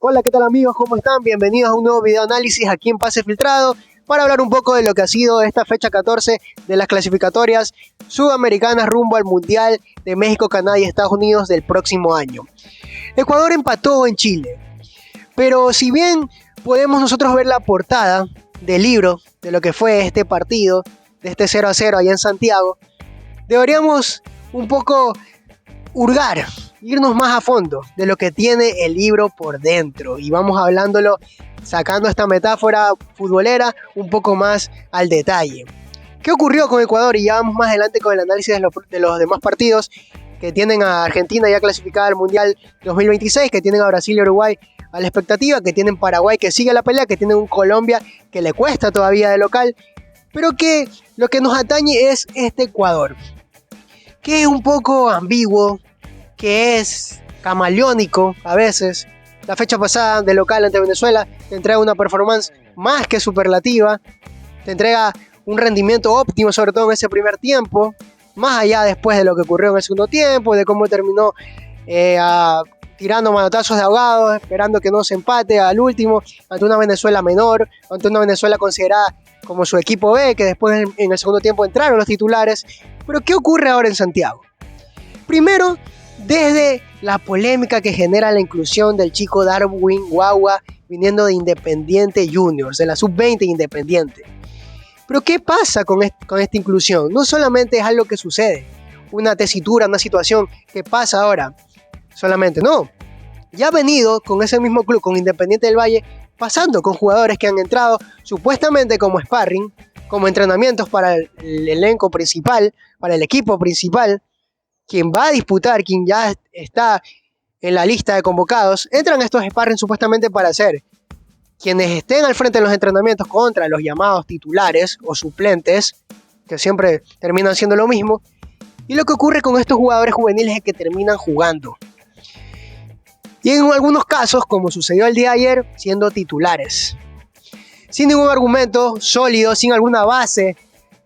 Hola, ¿qué tal amigos? ¿Cómo están? Bienvenidos a un nuevo video análisis aquí en Pase Filtrado para hablar un poco de lo que ha sido esta fecha 14 de las clasificatorias sudamericanas rumbo al Mundial de México, Canadá y Estados Unidos del próximo año. Ecuador empató en Chile, pero si bien podemos nosotros ver la portada del libro de lo que fue este partido, de este 0-0 allá en Santiago, deberíamos un poco hurgar, irnos más a fondo de lo que tiene el libro por dentro y vamos hablándolo, sacando esta metáfora futbolera un poco más al detalle. ¿Qué ocurrió con Ecuador? Y ya vamos más adelante con el análisis de los demás partidos que tienen a Argentina ya clasificada al Mundial 2026, que tienen a Brasil y Uruguay a la expectativa, que tienen Paraguay que sigue la pelea, que tienen un Colombia que le cuesta todavía de local, pero que lo que nos atañe es este Ecuador, que es un poco ambiguo, que es camaleónico a veces. La fecha pasada de local ante Venezuela te entrega una performance más que superlativa, te entrega un rendimiento óptimo, sobre todo en ese primer tiempo, más allá después de lo que ocurrió en el segundo tiempo, de cómo terminó tirando manotazos de ahogados, esperando que no se empate al último, ante una Venezuela menor, ante una Venezuela considerada como su equipo B, que después en el segundo tiempo entraron los titulares. Pero ¿qué ocurre ahora en Santiago? Primero, desde la polémica que genera la inclusión del chico Darwin Guagua viniendo de Independiente Juniors, de la sub-20 Independiente. Pero ¿qué pasa con esta inclusión? No solamente es algo que sucede, una tesitura, una situación que pasa ahora, solamente no. Ya ha venido con ese mismo club, con Independiente del Valle, pasando con jugadores que han entrado supuestamente como sparring, como entrenamientos para el elenco principal, para el equipo principal, quien va a disputar, quien ya está en la lista de convocados. Entran estos sparring supuestamente para ser quienes estén al frente de los entrenamientos contra los llamados titulares o suplentes, que siempre terminan siendo lo mismo. Y lo que ocurre con estos jugadores juveniles es que terminan jugando. Y en algunos casos, como sucedió el día de ayer, siendo titulares. Sin ningún argumento sólido, sin alguna base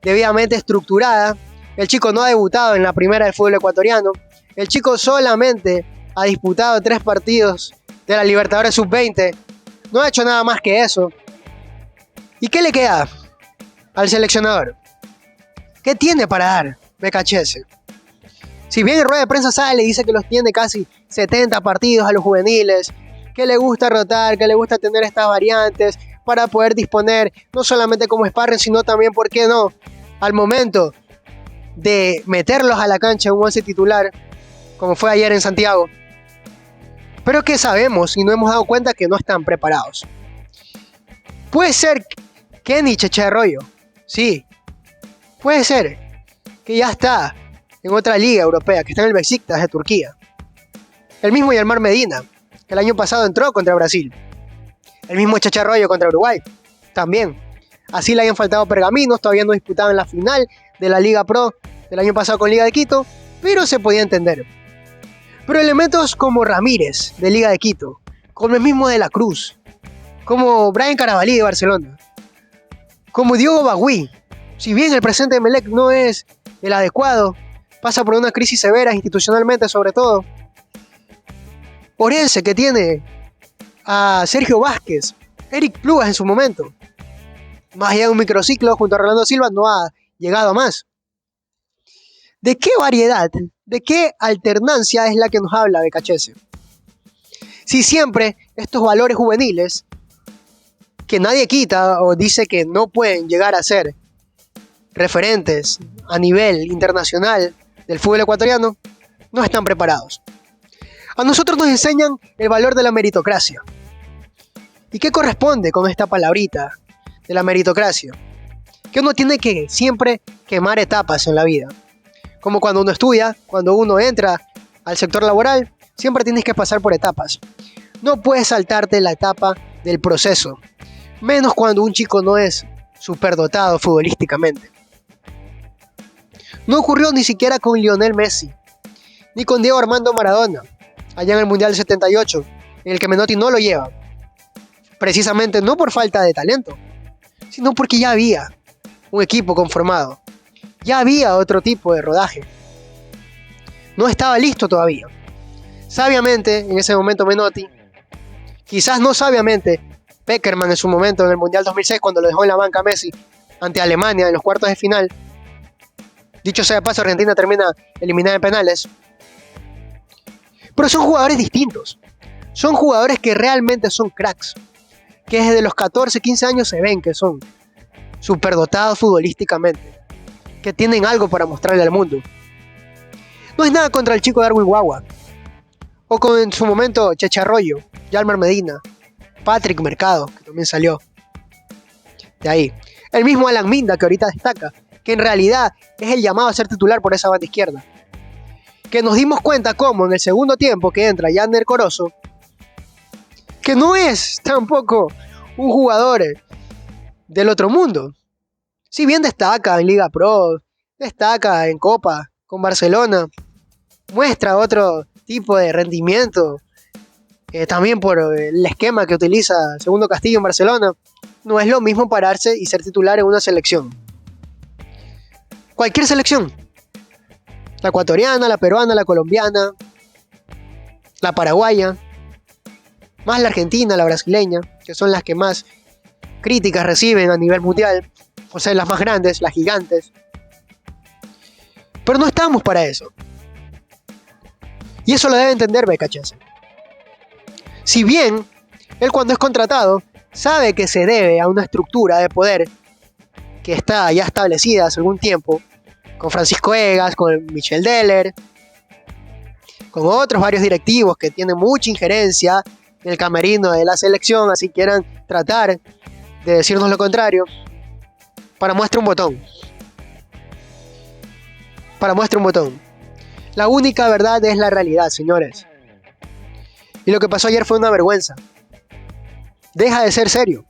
debidamente estructurada. El chico no ha debutado en la primera del fútbol ecuatoriano. El chico solamente ha disputado 3 partidos de la Libertadores Sub-20. No ha hecho nada más que eso. ¿Y qué le queda al seleccionador? ¿Qué tiene para dar Becachese? Si bien en rueda de prensa sale y dice que los tiene casi 70 partidos a los juveniles, que le gusta rotar, que le gusta tener estas variantes para poder disponer no solamente como sparring, sino también, ¿por qué no?, al momento de meterlos a la cancha en un 11 titular, como fue ayer en Santiago. Pero que sabemos y no hemos dado cuenta que no están preparados. Puede ser Kenny Cheche Arroyo, sí. Puede ser que ya está en otra liga europea, que está en el Beşiktaş de Turquía. El mismo Yelmar Medina, que el año pasado entró contra Brasil. El mismo Cheche Arroyo contra Uruguay, también. Así le hayan faltado pergaminos, todavía no disputaban la final de la Liga Pro del año pasado con Liga de Quito, pero se podía entender. Pero elementos como Ramírez de Liga de Quito, como el mismo de la Cruz, como Brian Carabalí de Barcelona, como Diogo Bagüí, si bien el presente de Emelec no es el adecuado, pasa por una crisis severa institucionalmente sobre todo. Orense, que tiene a Sergio Vázquez, Eric Plugas en su momento, más allá de un microciclo junto a Rolando Silva, no ha llegado a más. ¿De qué variedad, de qué alternancia es la que nos habla Becachese? Si siempre estos valores juveniles, que nadie quita o dice que no pueden llegar a ser referentes a nivel internacional del fútbol ecuatoriano, no están preparados. A nosotros nos enseñan el valor de la meritocracia. ¿Y qué corresponde con esta palabrita de la meritocracia? Que uno tiene que siempre quemar etapas en la vida. Como cuando uno estudia, cuando uno entra al sector laboral, siempre tienes que pasar por etapas. No puedes saltarte la etapa del proceso, menos cuando un chico no es superdotado futbolísticamente. No ocurrió ni siquiera con Lionel Messi, ni con Diego Armando Maradona, allá en el Mundial del 78, en el que Menotti no lo lleva. Precisamente no por falta de talento, sino porque ya había un equipo conformado. Ya había otro tipo de rodaje. No estaba listo todavía. Sabiamente, en ese momento Menotti Quizás no sabiamente, Pekerman en su momento en el Mundial 2006, cuando lo dejó en la banca a Messi ante Alemania en los cuartos de final. Dicho sea de paso, Argentina termina eliminada en penales. Pero son jugadores distintos. Son jugadores que realmente son cracks. Que desde los 14, 15 años se ven que son superdotados futbolísticamente. Que tienen algo para mostrarle al mundo. No es nada contra el chico Darwin Guagua. O con en su momento Cheche Arroyo, Yalmar Medina, Patrick Mercado, que también salió de ahí. El mismo Alan Minda, que ahorita destaca, que en realidad es el llamado a ser titular por esa banda izquierda. Que nos dimos cuenta cómo en el segundo tiempo que entra Yander Corozo, que no es tampoco un jugador del otro mundo. Si bien destaca en Liga Pro, destaca en Copa con Barcelona, muestra otro tipo de rendimiento, también por el esquema que utiliza Segundo Castillo en Barcelona. No es lo mismo pararse y ser titular en una selección. Cualquier selección. La ecuatoriana, la peruana, la colombiana, la paraguaya, más la argentina, la brasileña, que son las que más críticas reciben a nivel mundial, o sea, las más grandes, las gigantes. Pero no estamos para eso. Y eso lo debe entender Becachese. Si bien, él cuando es contratado, sabe que se debe a una estructura de poder que está ya establecida hace algún tiempo, con Francisco Egas, con Michel Deller, con otros varios directivos que tienen mucha injerencia en el camerino de la selección, así quieran tratar de decirnos lo contrario, para muestra un botón. Para muestra un botón. La única verdad es la realidad, señores. Y lo que pasó ayer fue una vergüenza. Deja de ser serio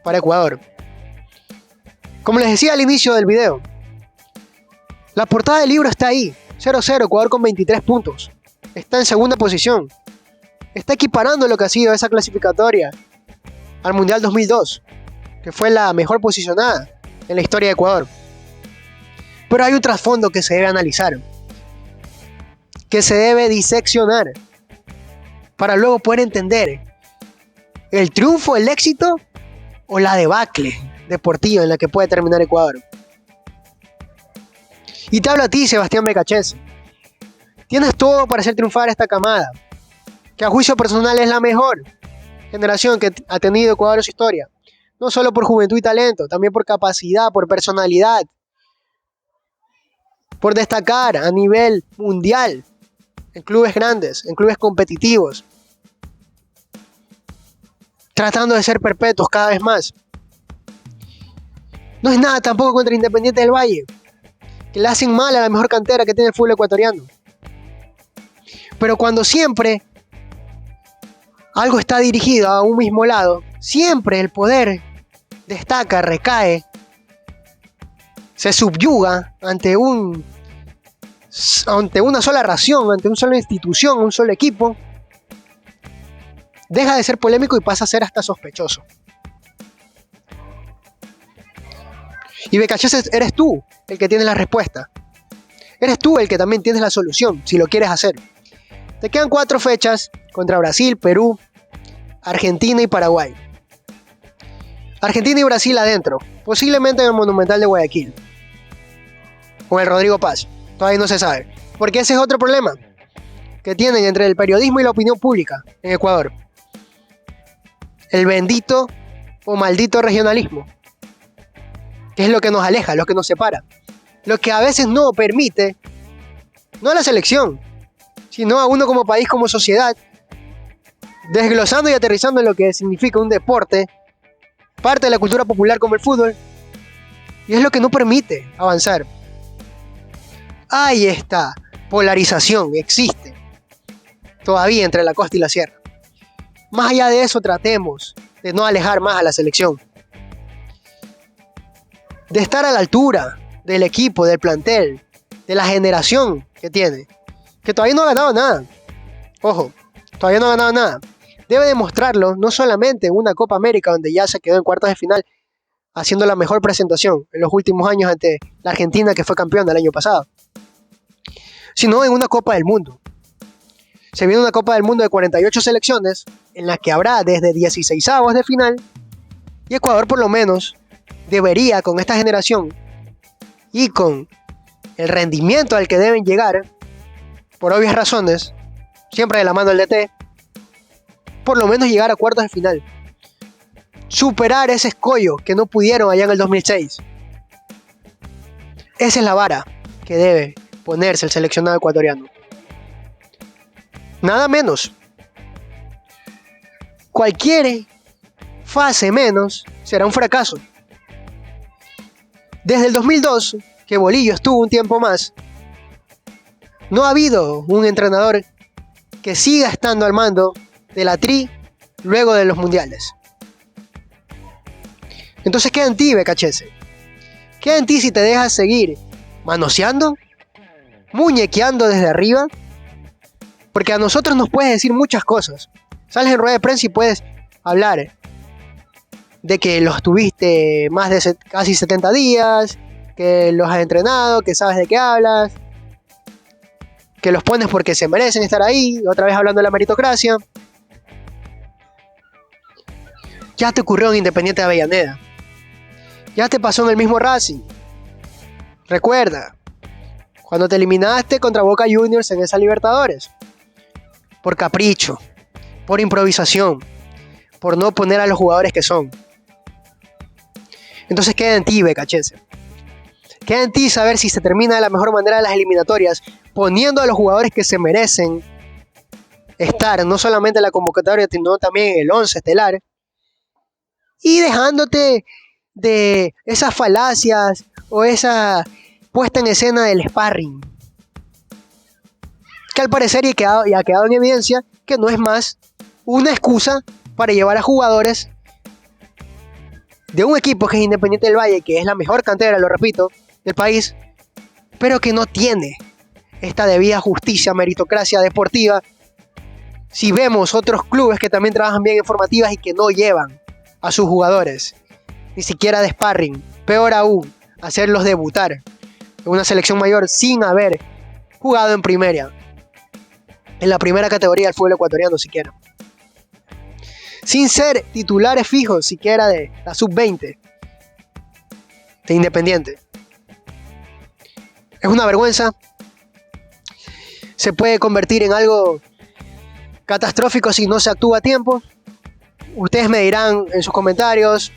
para Ecuador. Como les decía al inicio del video, la portada del libro está ahí, 0-0, Ecuador con 23 puntos. Está en segunda posición. Está equiparando lo que ha sido esa clasificatoria al Mundial 2002, que fue la mejor posicionada en la historia de Ecuador. Pero hay un trasfondo que se debe analizar, que se debe diseccionar, para luego poder entender el triunfo, el éxito o la debacle deportiva en la que puede terminar Ecuador. Y te hablo a ti, Sebastián Becachese. Tienes todo para hacer triunfar esta camada, que a juicio personal es la mejor generación que ha tenido Ecuador en su historia. No solo por juventud y talento, también por capacidad, por personalidad, por destacar a nivel mundial, en clubes grandes, en clubes competitivos, tratando de ser perpetuos cada vez más. No es nada tampoco contra Independiente del Valle, que le hacen mal a la mejor cantera que tiene el fútbol ecuatoriano. Pero cuando siempre algo está dirigido a un mismo lado, siempre el poder destaca, recae, se subyuga ante una sola ración, ante una sola institución, un solo equipo, deja de ser polémico y pasa a ser hasta sospechoso. Y Becachese, eres tú el que tienes la respuesta. Eres tú el que también tienes la solución, si lo quieres hacer. Te quedan 4 fechas contra Brasil, Perú, Argentina y Paraguay. Argentina y Brasil adentro, posiblemente en el Monumental de Guayaquil, con el Rodrigo Paz. Todavía no se sabe. Porque ese es otro problema que tienen entre el periodismo y la opinión pública en Ecuador. El bendito o maldito regionalismo, que es lo que nos aleja, lo que nos separa, lo que a veces no permite, no a la selección, sino a uno como país, como sociedad, desglosando y aterrizando en lo que significa un deporte, parte de la cultura popular como el fútbol, y es lo que no permite avanzar. Ahí está, polarización existe todavía entre la costa y la sierra. Más allá de eso, tratemos de no alejar más a la selección, de estar a la altura del equipo, del plantel, de la generación que tiene, que todavía no ha ganado nada. Ojo, todavía no ha ganado nada. Debe demostrarlo no solamente en una Copa América, donde ya se quedó en cuartos de final, haciendo la mejor presentación en los últimos años ante la Argentina, que fue campeona el año pasado, sino en una Copa del Mundo. Se viene una Copa del Mundo de 48 selecciones, en la que habrá desde 16avos de final, y Ecuador por lo menos debería, con esta generación y con el rendimiento al que deben llegar, por obvias razones, siempre de la mano del DT, por lo menos llegar a cuartos de final. Superar ese escollo que no pudieron allá en el 2006. Esa es la vara que debe ponerse el seleccionado ecuatoriano. Nada menos. Cualquier fase menos será un fracaso. Desde el 2002, que Bolillo estuvo un tiempo más, no ha habido un entrenador que siga estando al mando de la Tri luego de los mundiales. Entonces queda en ti, BKHS. Queda en ti si te dejas seguir manoseando, muñequeando desde arriba, porque a nosotros nos puedes decir muchas cosas. Sales en rueda de prensa y puedes hablar de que los tuviste más de casi 70 días, que los has entrenado, que sabes de qué hablas, que los pones porque se merecen estar ahí, otra vez hablando de la meritocracia. Ya te ocurrió en Independiente de Avellaneda. Ya te pasó en el mismo Racing. Recuerda, cuando te eliminaste contra Boca Juniors en esa Libertadores. Por capricho, por improvisación, por no poner a los jugadores que son. Entonces queda en ti, BKHS. Queda en ti saber si se termina de la mejor manera las eliminatorias, poniendo a los jugadores que se merecen estar, no solamente en la convocatoria, sino también en el 11 estelar, y dejándote de esas falacias o esa puesta en escena del sparring, que al parecer y ha quedado en evidencia que no es más una excusa para llevar a jugadores de un equipo que es Independiente del Valle, que es la mejor cantera, lo repito, del país, pero que no tiene esta debida justicia, meritocracia deportiva. Si vemos otros clubes que también trabajan bien en formativas y que no llevan a sus jugadores, ni siquiera de sparring, peor aún, hacerlos debutar en una selección mayor sin haber jugado en primera, en la primera categoría del fútbol ecuatoriano siquiera, sin ser titulares fijos siquiera de la sub-20 de Independiente. Es una vergüenza. Se puede convertir en algo catastrófico si no se actúa a tiempo. Ustedes me dirán en sus comentarios,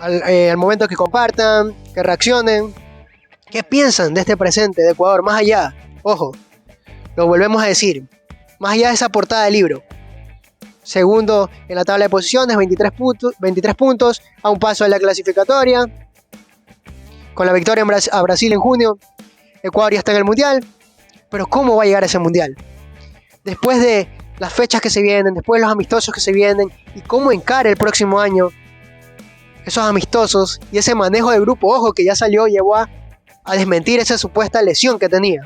al momento que compartan, que reaccionen, qué piensan de este presente de Ecuador, más allá, ojo, lo volvemos a decir, más allá de esa portada del libro. Segundo en la tabla de posiciones, 23 puntos, a un paso de la clasificatoria. Con la victoria a Brasil en junio, Ecuador ya está en el Mundial. Pero ¿cómo va a llegar a ese Mundial? Después de las fechas que se vienen, después de los amistosos que se vienen, y cómo encara el próximo año esos amistosos y ese manejo de grupo, ojo, que ya salió, llevó a desmentir esa supuesta lesión que tenía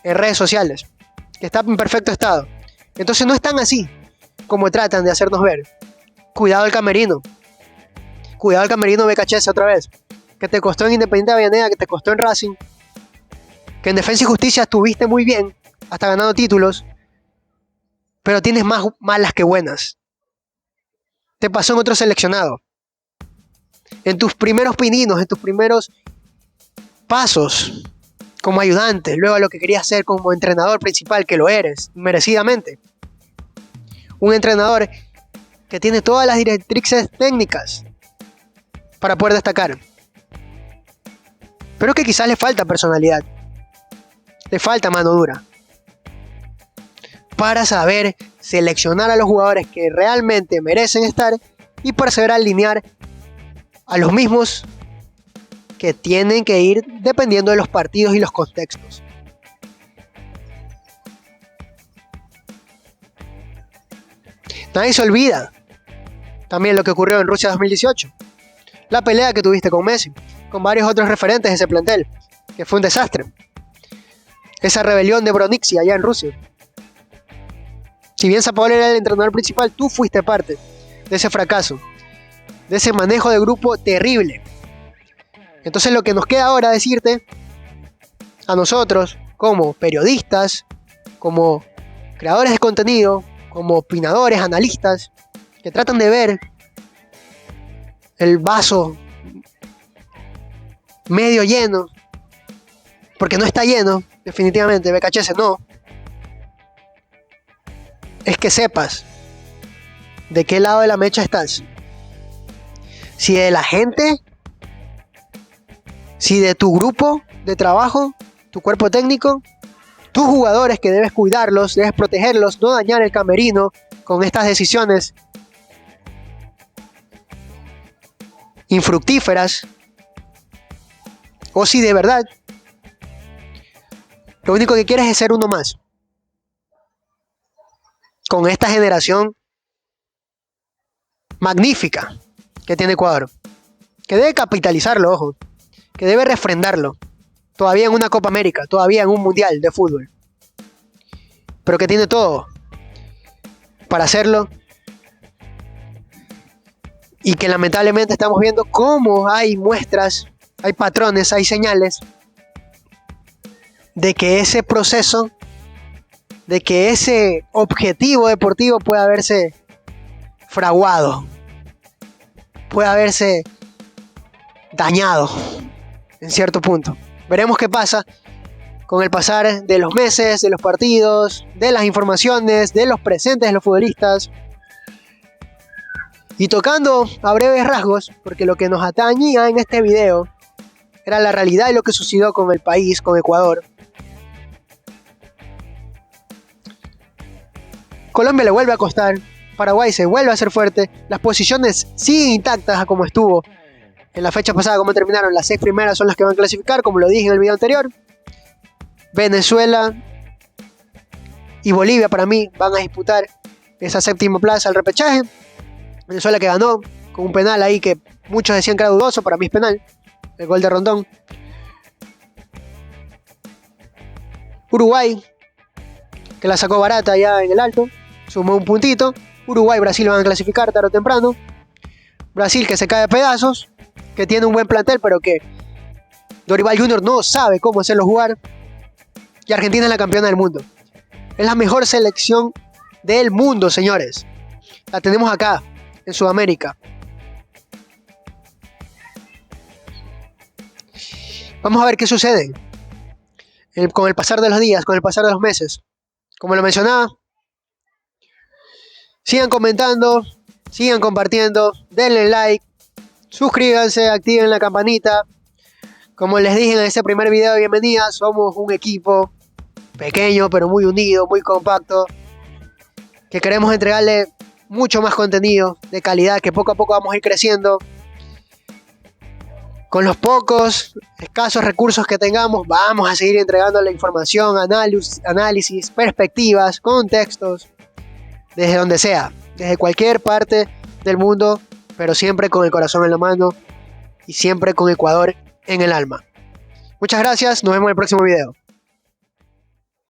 en redes sociales, que está en perfecto estado. Entonces no es tan así como tratan de hacernos ver. Cuidado el camerino. Cuidado el camerino BKHS otra vez. Que te costó en Independiente de Avellaneda, que te costó en Racing, que en Defensa y Justicia estuviste muy bien, hasta ganando títulos, pero tienes más malas que buenas. Te pasó en otro seleccionado. En tus primeros pininos, en tus primeros pasos como ayudante, luego a lo que querías ser como entrenador principal, que lo eres, merecidamente. Un entrenador que tiene todas las directrices técnicas para poder destacar, pero que quizás le falta personalidad, le falta mano dura para saber seleccionar a los jugadores que realmente merecen estar y para saber alinear a los mismos que tienen que ir dependiendo de los partidos y los contextos. Nadie se olvida también lo que ocurrió en Rusia 2018. La pelea que tuviste con Messi, con varios otros referentes de ese plantel, que fue un desastre. Esa rebelión de Bronixi allá en Rusia. Si bien Sampaoli era el entrenador principal, tú fuiste parte de ese fracaso, de ese manejo de grupo terrible. Entonces lo que nos queda ahora decirte a nosotros, como periodistas, como creadores de contenido, como opinadores, analistas, que tratan de ver el vaso medio lleno, porque no está lleno, definitivamente, BKHS no, es que sepas de qué lado de la mecha estás. Si de la gente, si de tu grupo de trabajo, tu cuerpo técnico, tus jugadores que debes cuidarlos, debes protegerlos, no dañar el camerino con estas decisiones infructíferas, o si de verdad lo único que quieres es ser uno más con esta generación magnífica que tiene Ecuador, que debe capitalizarlo, ojo, que debe refrendarlo, todavía en una Copa América, todavía en un Mundial de fútbol, pero que tiene todo para hacerlo, y que lamentablemente estamos viendo cómo hay muestras, hay patrones, hay señales de que ese proceso, de que ese objetivo deportivo puede haberse fraguado, puede haberse dañado en cierto punto. Veremos qué pasa con el pasar de los meses, de los partidos, de las informaciones, de los presentes de los futbolistas. Y tocando a breves rasgos, porque lo que nos atañía en este video era la realidad y lo que sucedió con el país, con Ecuador. Colombia le vuelve a costar, Paraguay se vuelve a hacer fuerte, las posiciones siguen intactas a como estuvo en la fecha pasada, como terminaron. Las 6 primeras son las que van a clasificar, como lo dije en el video anterior. Venezuela y Bolivia para mí van a disputar esa 7ª plaza al repechaje. Venezuela que ganó con un penal ahí que muchos decían que era dudoso, para mí es penal, el gol de Rondón. Uruguay, que la sacó barata ya en el alto, sumó un puntito. Uruguay y Brasil van a clasificar tarde o temprano. Brasil que se cae a pedazos, que tiene un buen plantel, pero que Dorival Jr. no sabe cómo hacerlo jugar. Y Argentina es la campeona del mundo. Es la mejor selección del mundo, señores. La tenemos acá, en Sudamérica. Vamos a ver qué sucede con el pasar de los días, con el pasar de los meses. Como lo mencionaba, sigan comentando, sigan compartiendo, denle like, suscríbanse, activen la campanita. Como les dije en este primer video de bienvenida, somos un equipo pequeño pero muy unido, muy compacto, que queremos entregarle mucho más contenido de calidad, que poco a poco vamos a ir creciendo. Con los pocos, escasos recursos que tengamos, vamos a seguir entregando la información, análisis, perspectivas, contextos, desde donde sea, desde cualquier parte del mundo, pero siempre con el corazón en la mano y siempre con Ecuador en el alma. Muchas gracias, nos vemos en el próximo video.